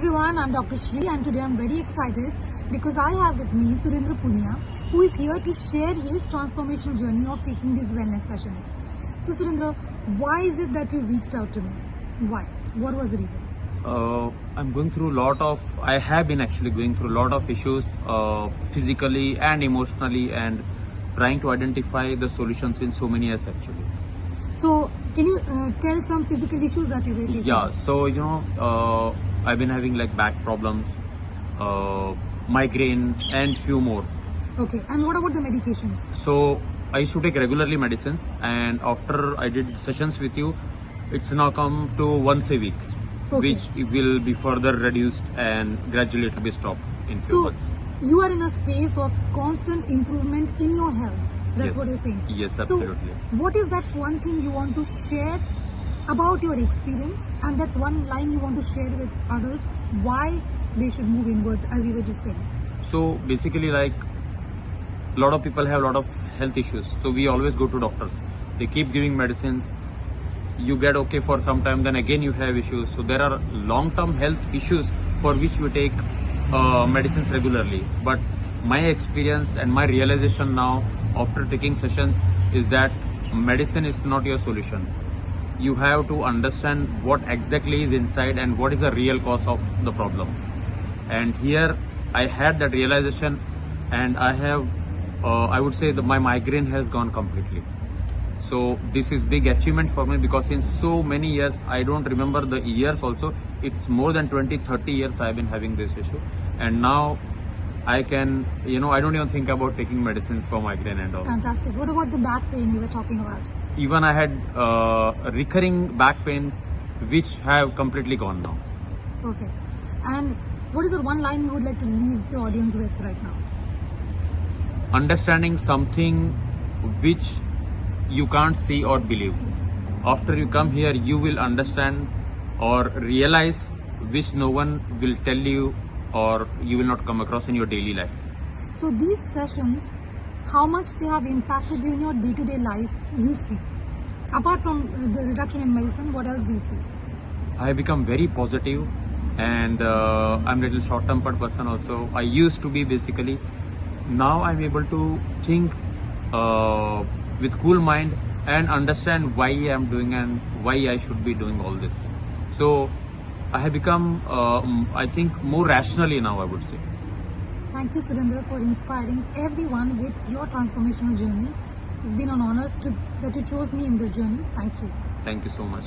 everyone, I'm Dr. Shri and today I'm very excited because I have with me Surendra Punia, who is here to share his transformational journey of taking these wellness sessions. So Surendra, why is it that you reached out to me? Why? What was the reason? I have been actually going through a lot of issues physically and emotionally, and trying to identify the solutions in so many years actually. So can you tell some physical issues that you were facing? Yeah, so I've been having like back problems, migraine, and few more. Okay, and what about the medications? So I used to take regularly medicines, and after I did sessions with you, it's now come to once a week, Okay. which will be further reduced and gradually it will be stopped in few So months. you are in a space of constant improvement in your health. That's Yes. what you're saying. Yes, absolutely. So what is that one thing you want to share about your experience, and that's one line you want to share with others why they should move inwards, as you were just saying? So basically, like, a lot of people have a lot of health issues. So we always go to doctors. They keep giving medicines. You get okay for some time, then again you have issues. So there are long-term health issues for which we take medicines regularly. But my experience and my realization now after taking sessions is that medicine is not your solution. You have to understand what exactly is inside and what is the real cause of the problem. And here I had that realization, and I have, I would say that my migraine has gone completely. So this is big achievement for me, because in so many years, I don't remember the years also, it's more than 20-30 years I've been having this issue, and now I can, I don't even think about taking medicines for migraine and all. Fantastic. What about the back pain you were talking about? Even I had recurring back pain which have completely gone now. Perfect. And what is the one line you would like to leave the audience with right now? Understanding something which you can't see or believe. After you come here, you will understand or realize which no one will tell you or you will not come across in your daily life. So these sessions, how much they have impacted you in your day-to-day life, you see? Apart from the reduction in medicine, what else do you see? I have become very positive, and I'm a little short-tempered person also. I used to be basically. Now I'm able to think with cool mind and understand why I'm doing and why I should be doing all this. So I have become, I think, more rationally now, I would say. Thank you, Surendra, for inspiring everyone with your transformational journey. It's been an honor that you chose me in this journey. Thank you. Thank you so much.